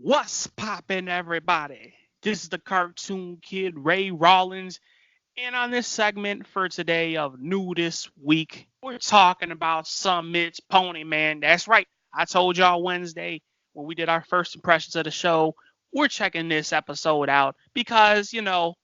What's poppin', everybody? This is the cartoon kid Ray Rawlins, and on this segment for today of New This Week, we're talking about Summit's Pony Man. That's right, I told y'all Wednesday when we did our first impressions of the show, we're checking this episode out because,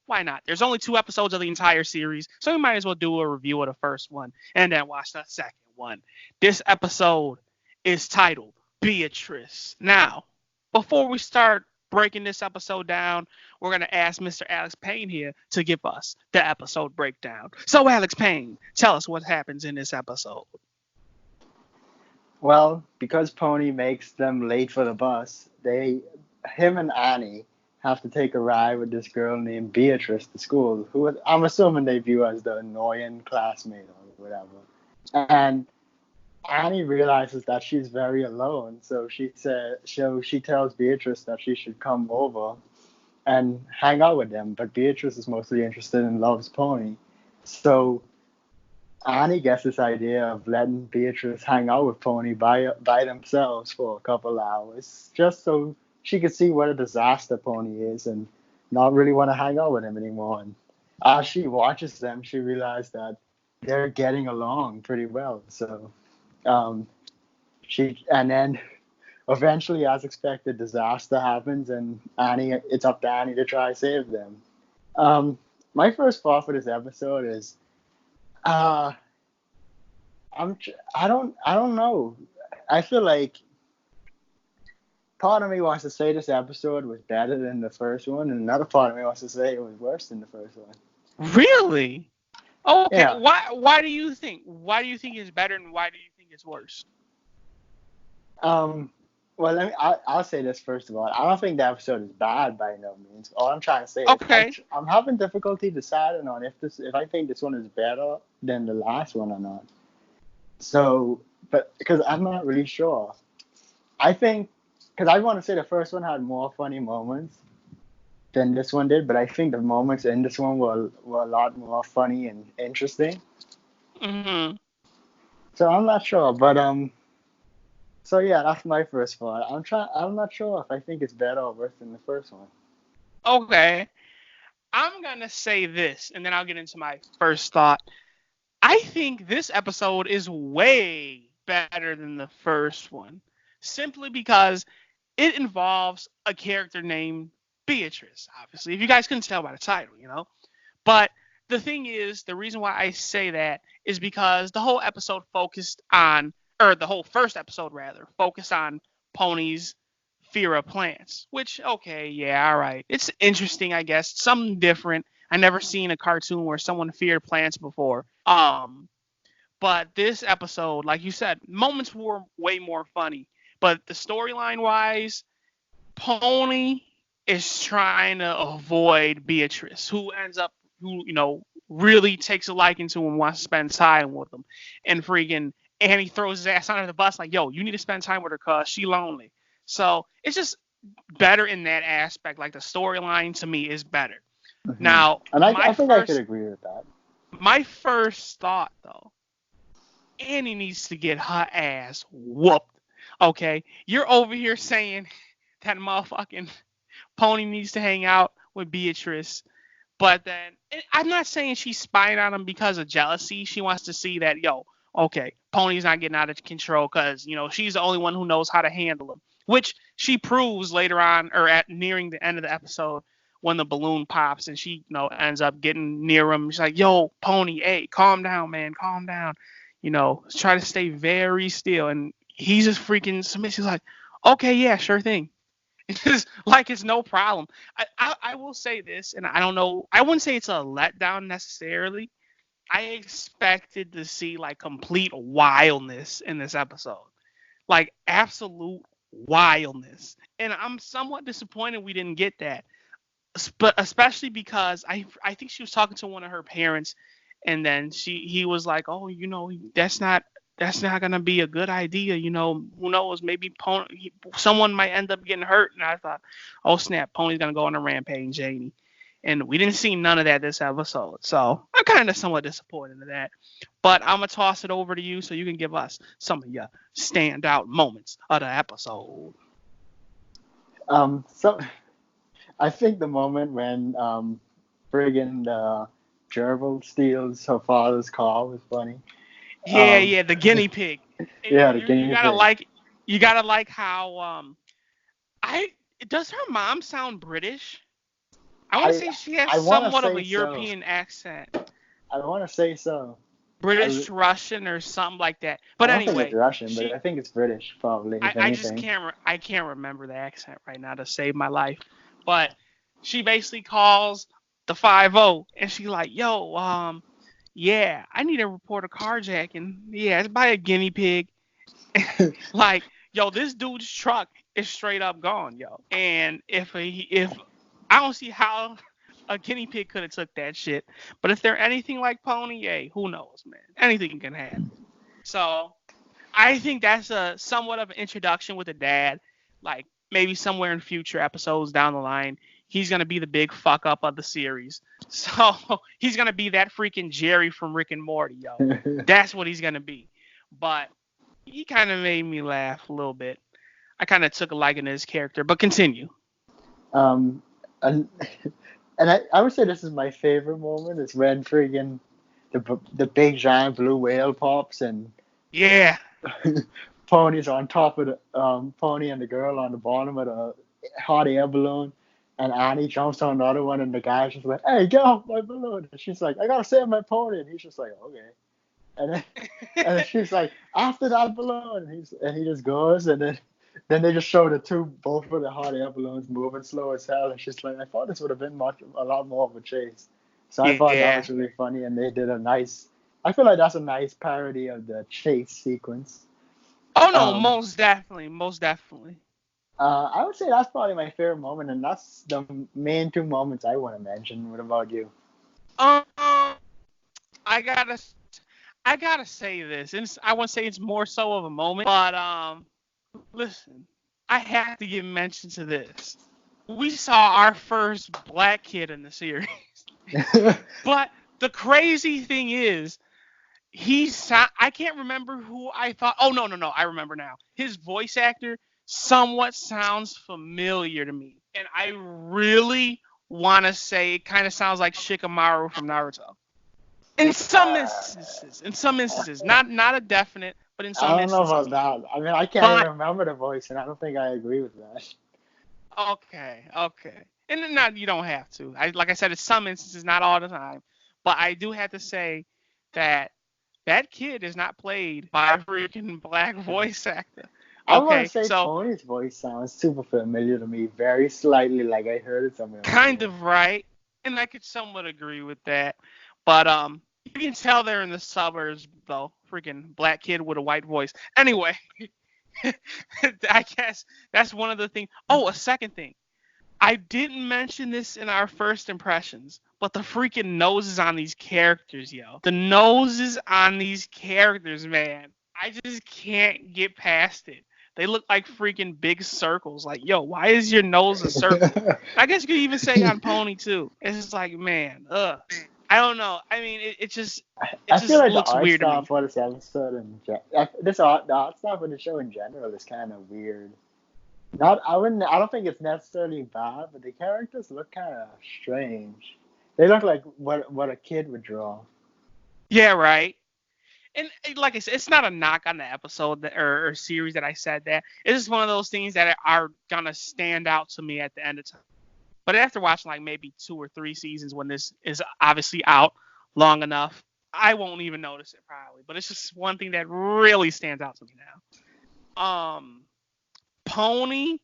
why not? There's only 2 episodes of the entire series, so we might as well do a review of the first one and then watch the second one. This episode is titled Beatrice. Now, before we start breaking this episode down, we're going to ask Mr. Alex Payne here to give us the episode breakdown. So, Alex Payne, tell us what happens in this episode. Well, because Pony makes them late for the bus, him and Annie have to take a ride with this girl named Beatrice to school, who I'm assuming they view as the annoying classmate or whatever. And Annie realizes that she's very alone, so she tells Beatrice that she should come over and hang out with them. But Beatrice is mostly interested in Love's Pony, so Annie gets this idea of letting Beatrice hang out with Pony by themselves for a couple hours, just so she could see what a disaster Pony is and not really want to hang out with him anymore. And as she watches them, she realizes that they're getting along pretty well. So um, and then eventually, as expected, disaster happens, and it's up to Annie to try to save them. Um, my first thought for this episode is uh, I don't know. I feel like part of me wants to say this episode was better than the first one, and another part of me wants to say it was worse than the first one. Really? Okay. Yeah. Why do you think? Why do you think it's better, and why do you think it's worse? Um. Well, I'll say this first of all. I don't think the episode is bad by no means. All I'm trying to say is Okay. I'm having difficulty deciding on if I think this one is better than the last one or not. So, but because I'm not really sure. I think because I want to say the first one had more funny moments than this one did, but I think the moments in this one were a lot more funny and interesting. Hmm. So I'm not sure, but so yeah, that's my first thought. I'm not sure if I think it's better or worse than the first one. Okay. I'm gonna say this, and then I'll get into my first thought. I think this episode is way better than the first one, simply because it involves a character named Beatrice, obviously. If you guys couldn't tell by the title. But the thing is, the reason why I say that is because the whole episode focused on, or the whole first episode rather, focused on Pony's fear of plants. Which, okay, yeah, all right. It's interesting, I guess. Something different. I never seen a cartoon where someone feared plants before. But this episode, like you said, moments were way more funny. But the storyline wise, Pony is trying to avoid Beatrice, who really takes a liking to him and wants to spend time with him. And freaking Annie throws his ass under the bus like, yo, you need to spend time with her cause she lonely. So it's just better in that aspect. Like the storyline to me is better. Hmm. Now, And I think I could agree with that. my first thought though, Annie needs to get her ass whooped. Okay, you're over here saying that motherfucking Pony needs to hang out with Beatrice, but then I'm not saying she's spying on him because of jealousy. She wants to see that, yo, okay, Pony's not getting out of control because she's the only one who knows how to handle him, which she proves later on or at nearing the end of the episode when the balloon pops and she ends up getting near him. She's like, yo, Pony, hey, calm down, man, calm down. Try to stay very still. And he's just freaking submissive. He's like, okay, yeah, sure thing. It's like it's no problem. I will say this, and I don't know. I wouldn't say it's a letdown necessarily. I expected to see like complete wildness in this episode, like absolute wildness, and I'm somewhat disappointed we didn't get that. But especially because I think she was talking to one of her parents, and then he was like, oh, that's not gonna be a good idea. Who knows? Maybe someone might end up getting hurt. And I thought, oh snap, Pony's gonna go on a rampage, Janie. And we didn't see none of that this episode, so I'm kind of somewhat disappointed in that. But I'm gonna toss it over to you so you can give us some of your standout moments of the episode. So I think the moment when friggin' gerbil steals her father's car was funny. Yeah, Um, yeah, the guinea pig. And yeah, the you guinea gotta pig. like you gotta like how I does her mom sound British? I want to I say she has I want to somewhat of a say so. European accent, I want to say so. I, British Russian or something like that. I But don't think it's anyway, Russian, but she I think it's British, probably, if I just anything. I can't remember the accent right now to save my life. But she basically calls the 50 and she like, "Yo, yeah, I need to report a carjacking. Yeah, it's by a guinea pig." Like, yo, this dude's truck is straight up gone, yo. And if I don't see how a guinea pig could have took that shit, but if they're anything like Pony, hey, who knows, man? Anything can happen. So I think that's a somewhat of an introduction with the dad. Like maybe somewhere in future episodes down the line, he's gonna be the big fuck up of the series. So he's gonna be that freaking Jerry from Rick and Morty, yo. That's what he's gonna be. But he kind of made me laugh a little bit. I kind of took a liking to his character, but continue. um, and I would say this is my favorite moment. Is when friggin' the big giant blue whale pops and Yeah, Pony's on top of the Pony and the girl on the bottom of the hot air balloon, and Annie jumps on another one, and the guy's just like, "Hey, get off my balloon!" And she's like, "I gotta save my pony," and he's just like, "Okay." And then she's like, "After that balloon," and he just goes, and then they just show the two both of the hot air balloons moving slow as hell, and she's like, "I thought this would have been a lot more of a chase." So I thought that yeah. was really funny, and they did a nice. I feel like that's a nice parody of the chase sequence. Oh no, Um, most definitely, most definitely. I would say that's probably my favorite moment, and that's the main two moments I want to mention. What about you? Um, I gotta, I gotta say this, and I won't say it's more so of a moment, but listen, I have to give mention to this. We saw our first black kid in the series, but the crazy thing is, I can't remember who I thought. Oh no, no, no! I remember now. His voice actor somewhat sounds familiar to me, and I really want to say it kind of sounds like Shikamaru from Naruto. In some instances, not a definite, but in I some don't know about instances. that. I mean, I can't even But remember the voice, and I don't think I agree with that. okay, okay, and then not you don't have to. Like I said, in some instances, not all the time. But I do have to say that that kid is not played by a freaking black voice actor. I want to Okay, say so Pony's voice sounds super familiar to me, very slightly, like I heard it somewhere kind before. of right, and I could somewhat agree with that. But you can tell they're in the suburbs though. Freaking black kid with a white voice. Anyway, I guess that's one of the things. Oh, a second thing. I didn't mention this in our first impressions, but the freaking noses on these characters, yo. The noses on these characters, man. I just can't get past it. They look like freaking big circles. Like, yo, why is your nose a circle? I guess you could even say on Pony too. It's just like, man, ugh. I don't know. I mean, it I feel just like the looks art weird to style me. for this episode and the art style for the show in general is kind of weird. Not, I don't think it's necessarily bad, but the characters look kind of strange. They look like what a kid would draw. Yeah, right. And like I said, it's not a knock on the episode or series that I said that. It's just one of those things that are gonna stand out to me at the end of time. But after watching like maybe 2 or 3 seasons, when this is obviously out long enough, I won't even notice it probably. But it's just one thing that really stands out to me now. Pony,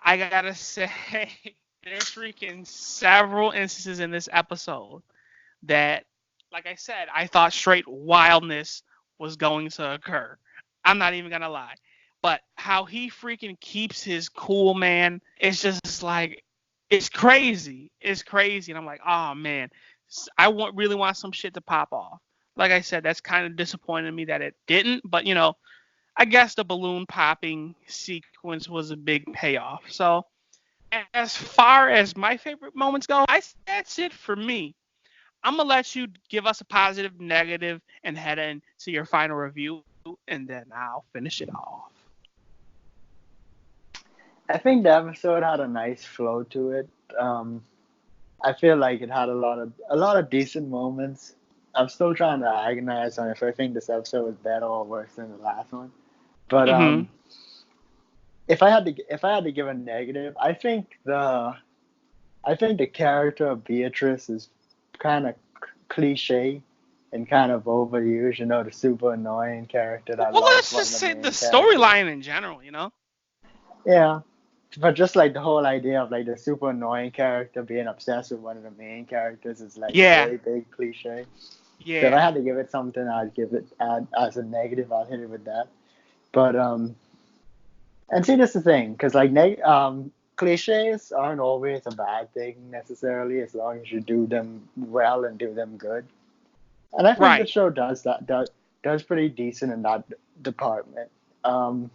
I gotta say, there's freaking several instances in this episode that, like I said, I thought straight wildness was going to occur. I'm not even gonna lie. But how he freaking keeps his cool, man, it's just like it's crazy. It's crazy, and I'm like, oh man, really want some shit to pop off. Like I said, that's kind of disappointed me that it didn't. But I guess the balloon popping sequence was a big payoff. So as far as my favorite moments go, that's it for me. I'm gonna let you give us a positive, negative, and head into your final review, and then I'll finish it off. I think the episode had a nice flow to it. I feel like it had a lot of decent moments. I'm still trying to agonize on if I think this episode was better or worse than the last one. But Mm-hmm. if I had to give a negative, I think the character of Beatrice is kind of cliche and kind of overused. The super annoying character that Well, loves let's one just of the say the main characters. storyline in general. Yeah, but just like the whole idea of like the super annoying character being obsessed with one of the main characters is like a Yeah, very big cliche. So if I yeah. had to give it something, I'd give it as a negative. I'll hit it with that. But and see, that's the thing, because like cliches aren't always a bad thing necessarily, as long as you do them well and do them good. And I think the Right. show does pretty decent in that department. Um,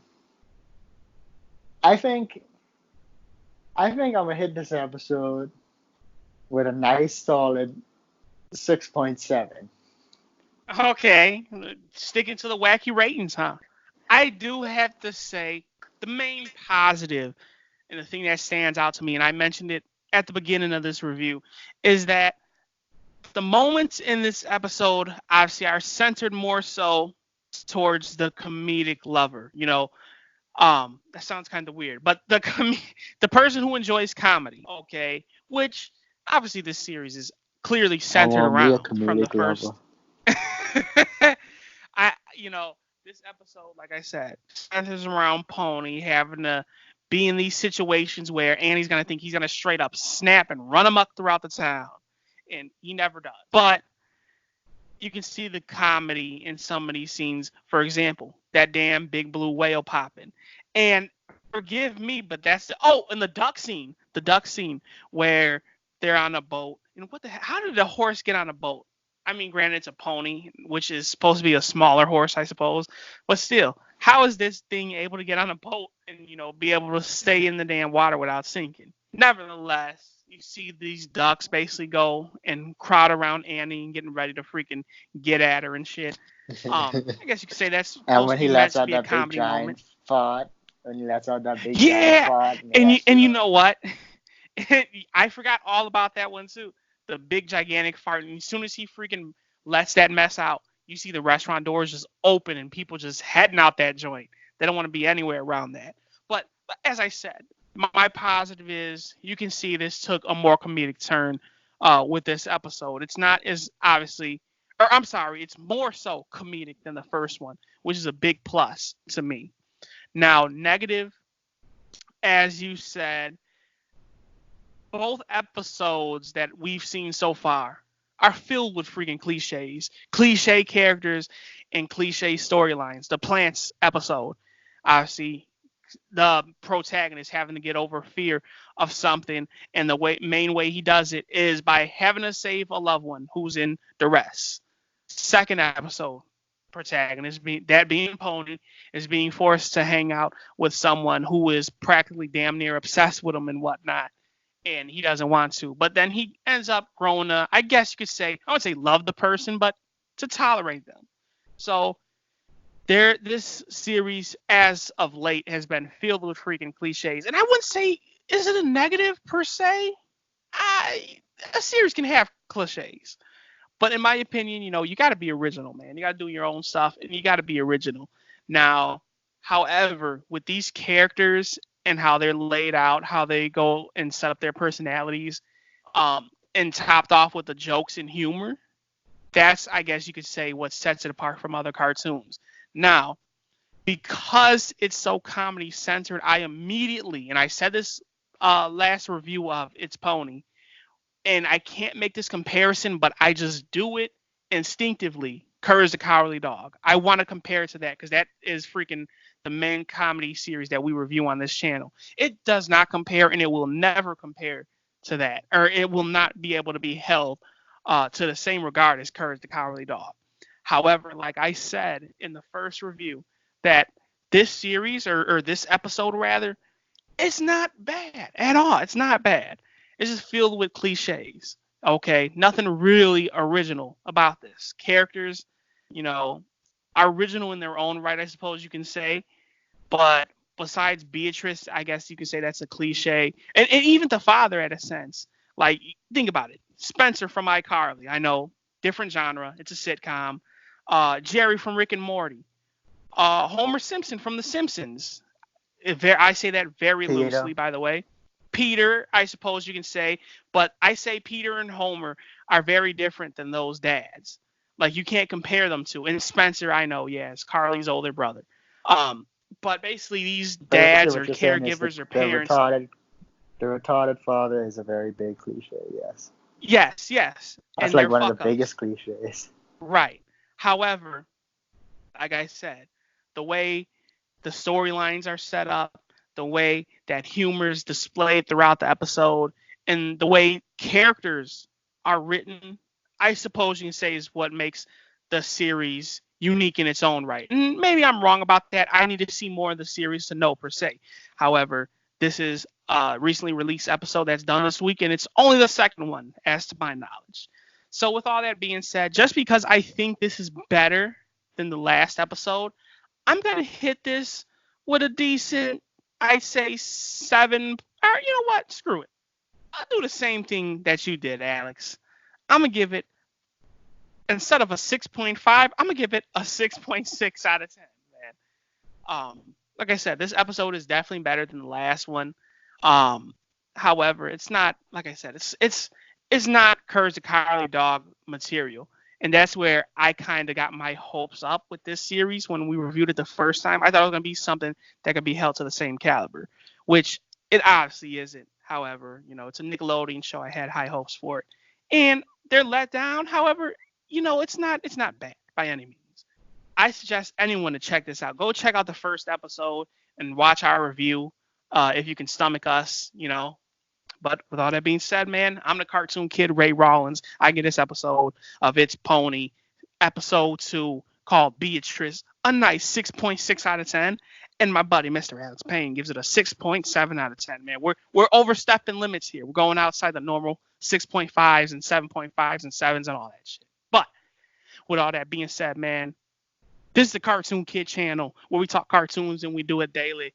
I think I think I'm gonna hit this episode with a nice solid 6.7. Okay. Sticking to the wacky ratings, huh? I do have to say the main positive and the thing that stands out to me, and I mentioned it at the beginning of this review, is that the moments in this episode obviously are centered more so towards the comedic lover. That sounds kind of weird, but the person who enjoys comedy, okay, which obviously this series is clearly I centered want me a around from the comedic first. lover. I you know this episode, like I said, centers around Pony having to be in these situations where Annie's gonna think he's gonna straight up snap and run amok throughout the town, and he never does. But you can see the comedy in some of these scenes. For example, that damn big blue whale popping. And forgive me, but and the duck scene where they're on a boat. And how did the horse get on a boat? I mean, granted, it's a pony, which is supposed to be a smaller horse, I suppose. But still, how is this thing able to get on a boat and, be able to stay in the damn water without sinking? Nevertheless, you see these ducks basically go and crowd around Annie and getting ready to freaking get at her and shit. I guess you could say that's And supposed when to he be meant lets to out be a that big comedy moment. giant fart, when he lets out that big giant Yeah, fart in the and you restaurant. know what? I forgot all about that one too. The big gigantic fart, and as soon as he freaking lets that mess out, you see the restaurant doors just open and people just heading out that joint. They don't want to be anywhere around that. But as I said, my positive is you can see this took a more comedic turn with this episode. It's not as obviously, or I'm sorry, it's more so comedic than the first one, which is a big plus to me. Now, negative, as you said, both episodes that we've seen so far are filled with freaking cliches, cliche characters, and cliche storylines. The plants episode, obviously, the protagonist having to get over fear of something, and the main way he does it is by having to save a loved one who's in duress. Second episode, protagonist being Pony is being forced to hang out with someone who is practically damn near obsessed with him and whatnot, and he doesn't want to. But then he ends up growing to, I guess you could say, I would say love the person, but to tolerate them. So this series, as of late, has been filled with freaking cliches, and I wouldn't say is it a negative per se. A series can have cliches, but in my opinion, you got to be original, man. You got to do your own stuff, and you got to be original. Now, however, with these characters and how they're laid out, how they go and set up their personalities, and topped off with the jokes and humor, that's, I guess you could say, what sets it apart from other cartoons. Now, because it's so comedy centered, I immediately, and I said this last review of It's Pony, and I can't make this comparison, but I just do it instinctively. Courage the Cowardly Dog. I want to compare it to that because that is freaking the main comedy series that we review on this channel. It does not compare, and it will never compare to that, or it will not be able to be held to the same regard as Courage the Cowardly Dog. However, like I said in the first review, that this series or this episode rather, it's not bad at all. It's not bad. It's just filled with cliches. Okay, nothing really original about this. Characters, you know, are original in their own right, I suppose you can say, but besides Beatrice, I guess you could say that's a cliche. And even the father, at a sense. Like, think about it. Spencer from iCarly. I know, different genre. It's a sitcom. Jerry from Rick and Morty. Homer Simpson from The Simpsons. I say that very Peter. loosely, by the way. Peter, I suppose you can say. But I say Peter and Homer are very different than those dads. Like, you can't compare them to. And Spencer, I know, yes, Carly's older brother. But basically, these dads or caregivers or parents. The retarded father is a very big cliche, yes. Yes. That's and like one of the biggest cliches. Right. However, like I said, the way the storylines are set up, the way that humor is displayed throughout the episode, and the way characters are written, I suppose you can say is what makes the series unique in its own right. And maybe I'm wrong about that. I need to see more of the series to know per se. However, this is a recently released episode that's done this week, and it's only the second one, as to my knowledge. So with all that being said, just because I think this is better than the last episode, I'm going to hit this with a decent, I'd say 7. Or you know what? Screw it. I'll do the same thing that you did, Alex. I'm going to give it, instead of a 6.5, I'm going to give it a 6.6 out of 10, man. Like I said, this episode is definitely better than the last one. However, it's not, like I said, it's not Courage the Cowardly Dog material. And that's where I kind of got my hopes up with this series when we reviewed it the first time. I thought it was going to be something that could be held to the same caliber, which it obviously isn't. However, it's a Nickelodeon show. I had high hopes for it. And they're let down. However, it's not bad by any means. I suggest anyone to check this out. Go check out the first episode and watch our review if you can stomach us, But with all that being said, man, I'm the cartoon kid, Ray Rawlins. I get this episode of It's Pony, episode 2, called Beatrice, a nice 6.6 out of 10. And my buddy, Mr. Alex Payne, gives it a 6.7 out of 10, man. We're overstepping limits here. We're going outside the normal 6.5s and 7.5s and 7s and all that shit. But with all that being said, man, this is the Cartoon Kid channel where we talk cartoons and we do it daily.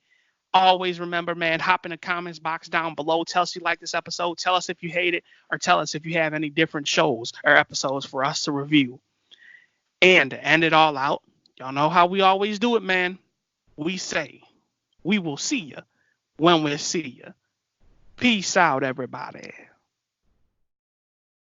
Always remember, man, hop in the comments box down below. Tell us you like this episode. Tell us if you hate it, or tell us if you have any different shows or episodes for us to review. And to end it all out, y'all know how we always do it, man. We say, we will see ya when we see ya. Peace out, everybody.